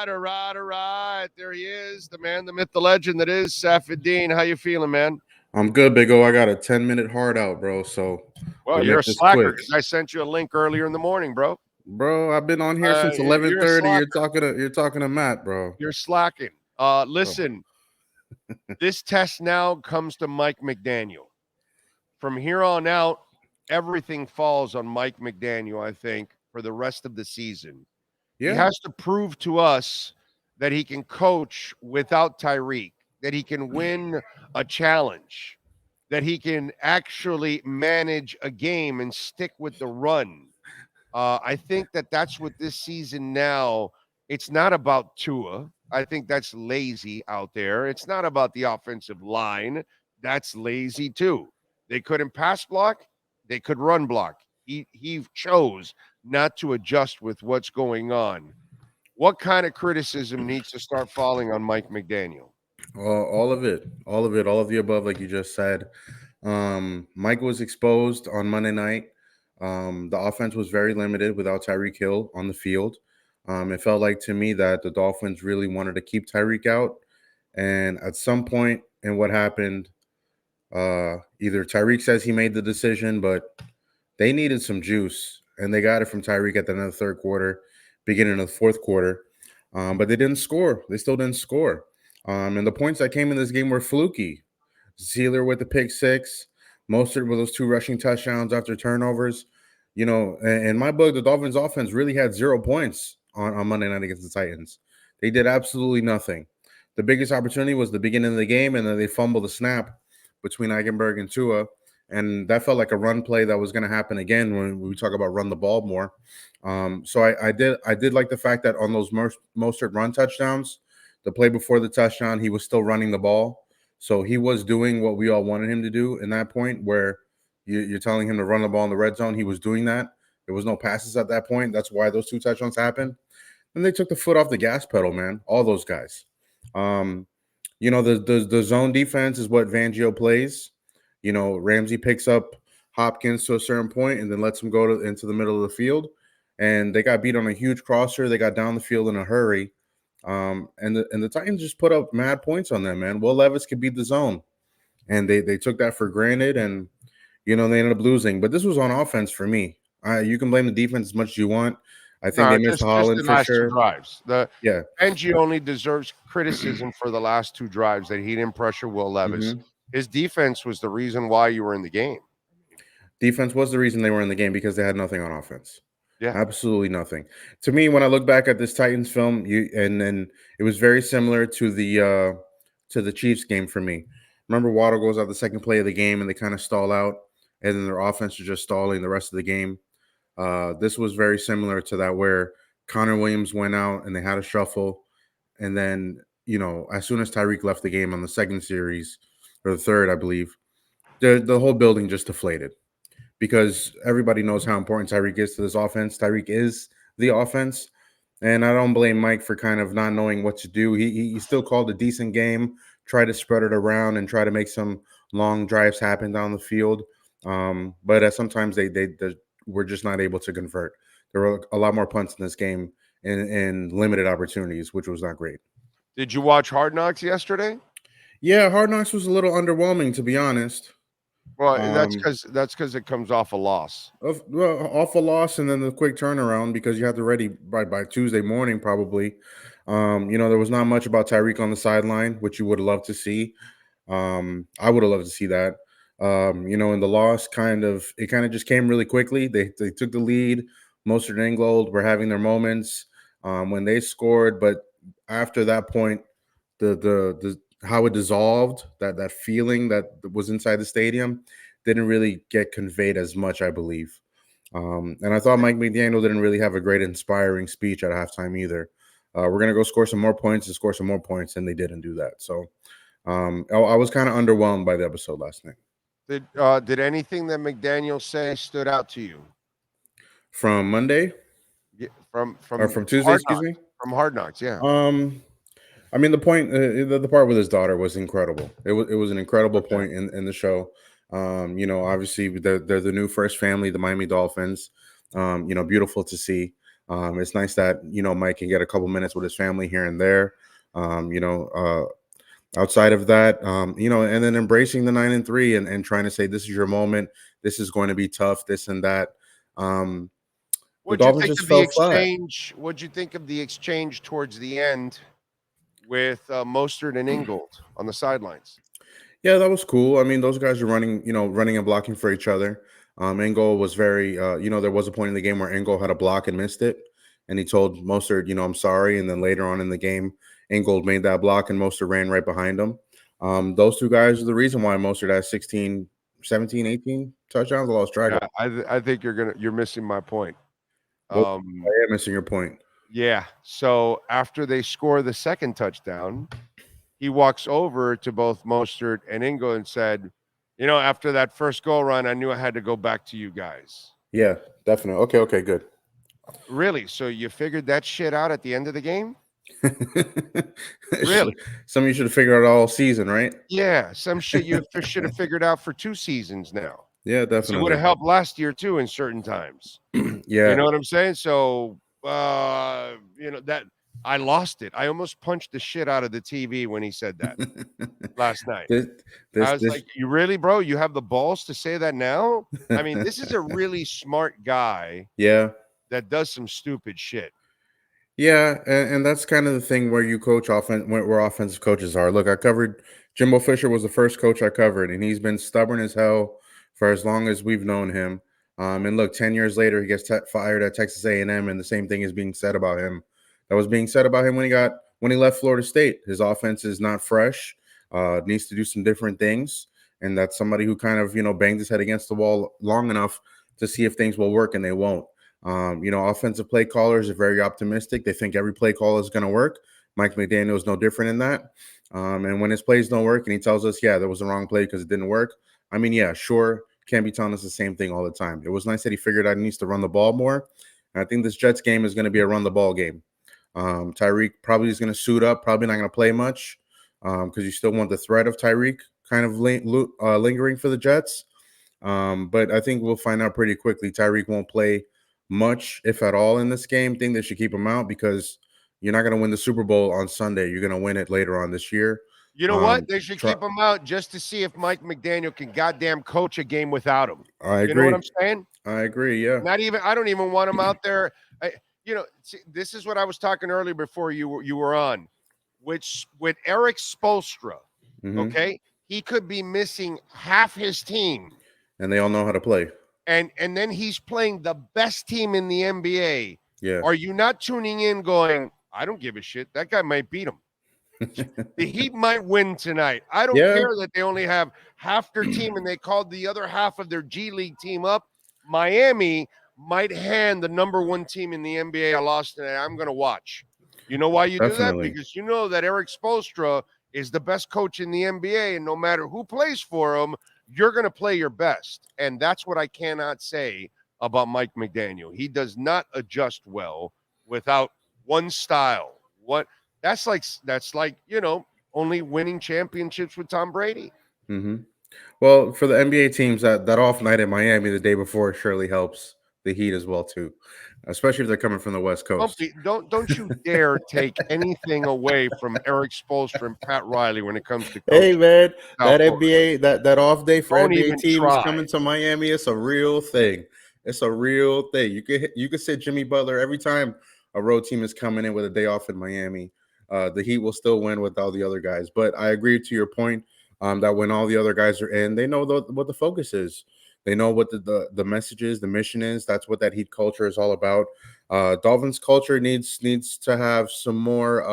All right. There he is, the man, the myth, the legend that is Safid Deen. How you feeling, man? I'm good, Big O. I got a 10-minute hard out, bro. So Well, we'll you're make a this slacker quick. because I sent you a link earlier in the morning, bro. Bro, I've been on here since You're a 11:30. slacker. You're talking to Matt, bro. You're slacking. Oh, Listen, this test now comes to Mike McDaniel. From here on out, everything falls on Mike McDaniel, I think, for the rest of the season. He yeah. has to prove to us that he can coach without Tyreek, that he can win a challenge, that he can actually manage a game and stick with the run. I think that that's what this season now. It's not about Tua. I think that's lazy out there. It's not about the offensive line. That's lazy too. They couldn't pass block. They could run block. He chose not to adjust with what's going on. What kind of criticism needs to start falling on Mike McDaniel? All of it. All of the above, like you just said. Mike was exposed on Monday night. The offense was very limited without Tyreek Hill on the field. It felt like to me that the Dolphins really wanted to keep Tyreek out. And at some point in what happened, either Tyreek says he made the decision, but they needed some juice, and they got it from Tyreek at the end of the third quarter, beginning of the fourth quarter. But they didn't score. They still didn't score. And the points that came in this game were fluky. Zealer with the pick six, Mostert with those two rushing touchdowns after turnovers. In my book, the Dolphins offense really had 0 points on Monday night against the Titans. They did absolutely nothing. The biggest opportunity was the beginning of the game, and then they fumbled the snap between Eichenberg and Tua. And that felt like a run play that was going to happen again when we talk about run the ball more. So I did like the fact that on those Mostert run touchdowns, the play before the touchdown, he was still running the ball. So he was doing what we all wanted him to do in that point where you're telling him to run the ball in the red zone. He was doing that. There was no passes at that point. That's why those two touchdowns happened. And they took the foot off the gas pedal, man. All those guys. The zone defense is what Fangio plays. Ramsey picks up Hopkins to a certain point and then lets him go into the middle of the field. And they got beat on a huge crosser. They got down the field in a hurry. And the Titans just put up mad points on them, man. Will Levis could beat the zone. And they took that for granted, and, they ended up losing. But this was on offense for me. You can blame the defense as much as you want. I think No, they missed just the Holland for last two sure. drives. Yeah. Benji only deserves criticism for the last two drives that he didn't pressure Will Levis. Mm-hmm. His defense was the reason why you were in the game. Defense was the reason they were in the game because they had nothing on offense. Yeah. Absolutely nothing. To me, when I look back at this Titans film, and it was very similar to the Chiefs game for me. Remember, Waddle goes out the second play of the game, and they kind of stall out, and then their offense is just stalling the rest of the game. This was very similar to that, where Connor Williams went out and they had a shuffle, and then as soon as Tyreek left the game on the second series or the third, I believe, the whole building just deflated. Because everybody knows how important Tyreek is to this offense. Tyreek is the offense. And I don't blame Mike for kind of not knowing what to do. He still called a decent game, tried to spread it around and try to make some long drives happen down the field. But sometimes they were just not able to convert. There were a lot more punts in this game and limited opportunities, which was not great. Did you watch Hard Knocks yesterday? Yeah, Hard Knocks was a little underwhelming, to be honest. Well, that's because it comes off a loss. Off a loss and then the quick turnaround because you have to ready by Tuesday morning probably. There was not much about Tyreek on the sideline, which you would have loved to see. I would have loved to see that. And the loss kind of just came really quickly. They took the lead. Mostert and Ingold were having their moments when they scored, but after that point, the how it dissolved, that feeling that was inside the stadium didn't really get conveyed as much, I believe. And I thought Mike McDaniel didn't really have a great inspiring speech at halftime either. We're going to go score some more points and score some more points, and they didn't do that. So I was kind of underwhelmed by the episode last night. Did anything that McDaniel say stood out to you? From Monday? From Tuesday, excuse me? From Hard Knocks, yeah. I mean, the part with his daughter was incredible. It was an incredible point in the show. Obviously they're the new first family, the Miami Dolphins. Beautiful to see. It's nice that Mike can get a couple minutes with his family here and there. Outside of that, and then embracing the 9-3 and trying to say this is your moment. This is going to be tough. This and that. The What'd you Dolphins think just of the fell flat. exchange? What'd you think of the exchange towards the end with Mostert and Ingold on the sidelines? Yeah, that was cool. I mean, those guys are running and blocking for each other. Engel was very, there was a point in the game where Engel had a block and missed it, and he told Mostert, I'm sorry. And then later on in the game, Engel made that block, and Mostert ran right behind him. Those two guys are the reason why Mostert has 16, 17, 18 touchdowns. I lost track Yeah, of. I think you're missing my point. Well, I am missing your point. Yeah. So after they score the second touchdown, he walks over to both Mostert and Ingo and said, after that first goal run, I knew I had to go back to you guys. Yeah, definitely. Okay, good. Really? So you figured that shit out at the end of the game? Really? Some of you should have figured out all season, right? Yeah. Some shit you should have figured out for 2 seasons now. Yeah, It would have definitely. helped last year too in certain times. You Yeah. know what I'm saying? So, that I lost it. I almost punched the shit out of the TV when he said that last night. this, I this, was this, like, "You really, bro? You have the balls to say that now?" I mean, this is a really smart guy yeah. that does some stupid shit. Yeah, and that's kind of the thing where you coach offense, where offensive coaches are. Look, I covered Jimbo Fisher was the first coach I covered, and he's been stubborn as hell for as long as we've known him. And look, 10 years later, he gets fired at Texas A&M, and the same thing is being said about him. That was being said about him when he left Florida State. His offense is not fresh, needs to do some different things, and that's somebody who kind of banged his head against the wall long enough to see if things will work, and they won't. Offensive play callers are very optimistic. They think every play call is going to work. Mike McDaniel is no different in that. And when his plays don't work and he tells us, yeah, that was the wrong play because it didn't work. I mean, yeah, sure. Can't be telling us the same thing all the time. It was nice that he figured out he needs to run the ball more. And I think this Jets game is going to be a run the ball game. Tyreek probably is going to suit up, probably not going to play much because you still want the threat of Tyreek kind of lingering for the Jets. But I think we'll find out pretty quickly. Tyreek won't play much, if at all, in this game. Think they should keep him out because you're not going to win the Super Bowl on Sunday. You're going to win it later on this year. You know what? They should keep him out just to see if Mike McDaniel can goddamn coach a game without him. I agree. You know what I'm saying? I agree. Yeah. I don't even want him out there. This is what I was talking earlier before you were on, which with Eric Spoelstra. Okay, he could be missing half his team, and they all know how to play. And then he's playing the best team in the NBA. Yeah. Are you not tuning in going, I don't give a shit. That guy might beat him. The Heat might win tonight. I don't care that they only have half their team and they called the other half of their G League team up. Miami might hand the number 1 team in the NBA a loss tonight. I'm going to watch. You know why you do that? Because you know that Eric Spoelstra is the best coach in the NBA, and no matter who plays for him, you're going to play your best. And that's what I cannot say about Mike McDaniel. He does not adjust well without one style. That's like only winning championships with Tom Brady. Well, for the NBA teams, that off night in Miami the day before surely helps the Heat as well too, especially if they're coming from the West Coast. Don't you dare take anything away from Eric Spoelstra and Pat Riley when it comes to coaching. Hey man, that NBA that off day for Don't NBA teams try. coming to Miami, it's a real thing. It's a real thing. You could sit Jimmy Butler every time a road team is coming in with a day off in Miami. The Heat will still win with all the other guys. But I agree to your point that when all the other guys are in, they know what the focus is. They know what the message is, the mission is. That's what that Heat culture is all about. Dolphins culture needs to have some more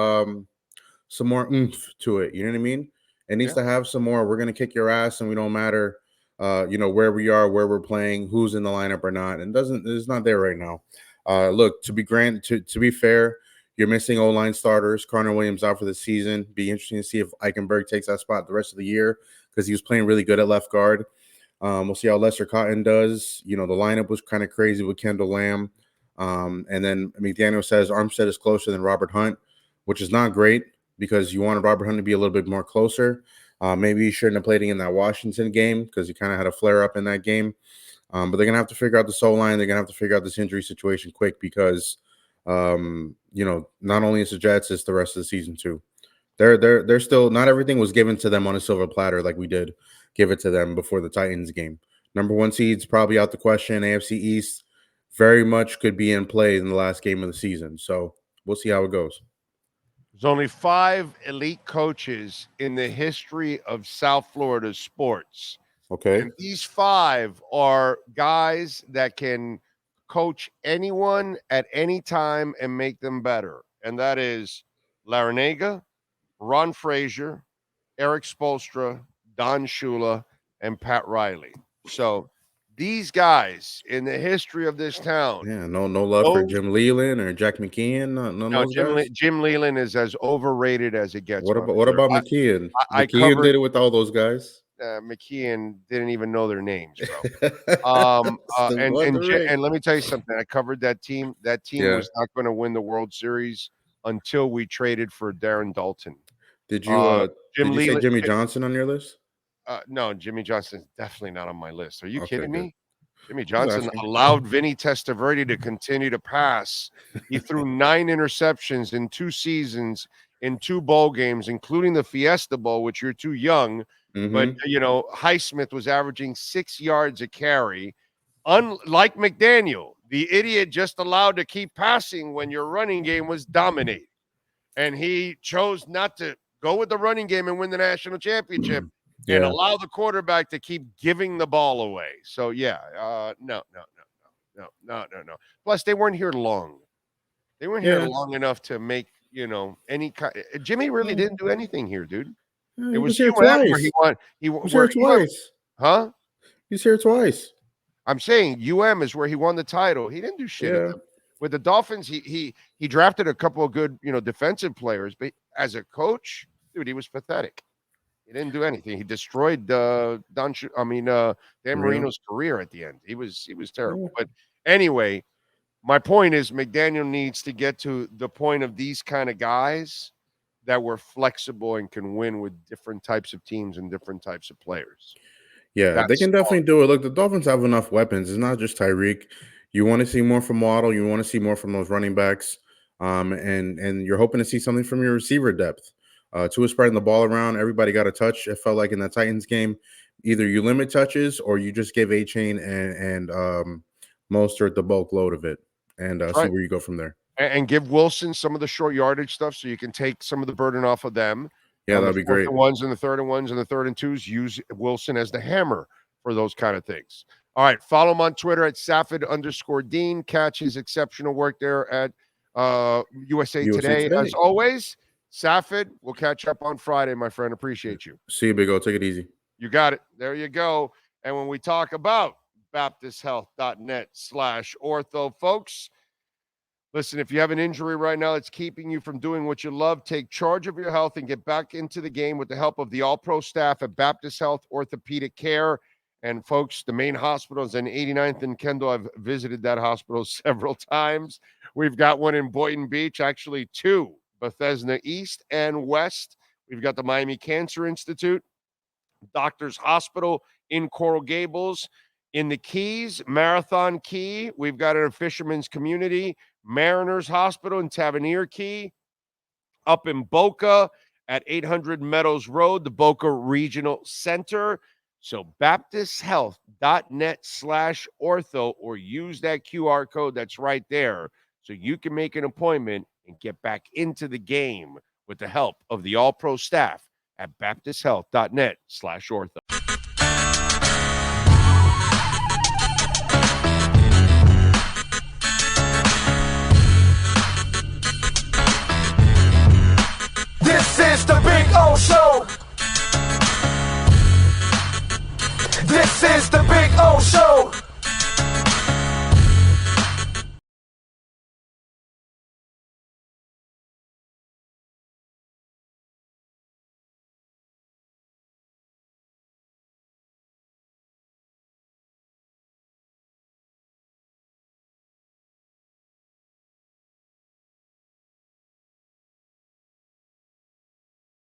oomph to it. You know what I mean? It needs to have some more. We're gonna kick your ass, and we don't matter, where we are, where we're playing, who's in the lineup or not. And it's not there right now. Look, to be fair, you're missing O-line starters. Connor Williams out for the season. Be interesting to see if Eichenberg takes that spot the rest of the year because he was playing really good at left guard. We'll see how Lester Cotton does. The lineup was kind of crazy with Kendall Lamb. And then McDaniel says Armstead is closer than Robert Hunt, which is not great because you wanted Robert Hunt to be a little bit more closer. Maybe he shouldn't have played in that Washington game because he kind of had a flare-up in that game. But they're going to have to figure out the soul line. They're going to have to figure out this injury situation quick because Not only it's the Jets, it's the rest of the season too. They're still, not everything was given to them on a silver platter like we did give it to them before the Titans game. Number one seed's probably out the question. AFC East very much could be in play in the last game of the season. So we'll see how it goes. There's only 5 elite coaches in the history of South Florida sports. Okay. And these 5 are guys that can coach anyone at any time and make them better. And that is Larinaga, Ron Frazier, Eric Spoelstra, Don Shula, and Pat Riley. So these guys in the history of this town. Yeah, no love for Jim Leland or Jack McKeon. None of those guys? Jim Leland is as overrated as it gets. What about McKeon? McKeon did it with all those guys. McKeon didn't even know their names, bro. And let me tell you something. I covered that team. That team was not going to win the World Series until we traded for Darren Dalton. Did you say Jimmy Johnson on your list? No, Jimmy Johnson's definitely not on my list. Are you kidding me? Jimmy Johnson allowed Vinny Testaverde to continue to pass. He threw 9 interceptions in 2 seasons, in 2 bowl games, including the Fiesta Bowl, which you're too young. Mm-hmm. But, Highsmith was averaging 6 yards a carry. Unlike McDaniel, the idiot just allowed to keep passing when your running game was dominating. And he chose not to go with the running game and win the national championship. And allow the quarterback to keep giving the ball away. So, no. Plus, they weren't here long. They weren't here long enough to make, any kind. Jimmy really didn't do anything here, dude. It was here twice. He was here twice. Huh? He's here twice. I'm saying UM is where he won the title. He didn't do shit. With the Dolphins, he drafted a couple of good, defensive players. But as a coach, dude, he was pathetic. He didn't do anything. He destroyed Dan Marino's career at the end. He was terrible. But anyway, my point is McDaniel needs to get to the point of these kind of guys that were flexible and can win with different types of teams and different types of players. Yeah, they can definitely do it. Look, the Dolphins have enough weapons. It's not just Tyreek. You want to see more from Waddle. You want to see more from those running backs. And you're hoping to see something from your receiver depth. Tua spreading the ball around. Everybody got a touch. It felt like in that Titans game, either you limit touches or you just give A-Chain and Mostert the bulk load of it and see where you go from there. And give Wilson some of the short yardage stuff so you can take some of the burden off of them. Yeah, that'd be great. The ones and the third and ones and the 3rd and 2s, use Wilson as the hammer for those kind of things. All right, follow him on Twitter at Safid_Deen. Catch his exceptional work there at USA Today. As always. Safid, we'll catch up on Friday, my friend. Appreciate you. See you, Big O. Take it easy. You got it. There you go. And when we talk about BaptistHealth.net/ortho, folks, listen, if you have an injury right now that's keeping you from doing what you love, take charge of your health and get back into the game with the help of the all-pro staff at Baptist Health Orthopedic Care. And, folks, the main hospital is in 89th and Kendall. I've visited that hospital several times. We've got one in Boynton Beach, actually 2. Bethesda East and West. We've got the Miami Cancer Institute, Doctors Hospital in Coral Gables. In the Keys, Marathon Key, we've got a Fisherman's Community, Mariners Hospital in Tavernier Key. Up in Boca at 800 Meadows Road, the Boca Regional Center. So BaptistHealth.net/ortho, or use that QR code that's right there so you can make an appointment and get back into the game with the help of the all-pro staff at BaptistHealth.net/ortho. This is the Big O Show. This is the Big O Show.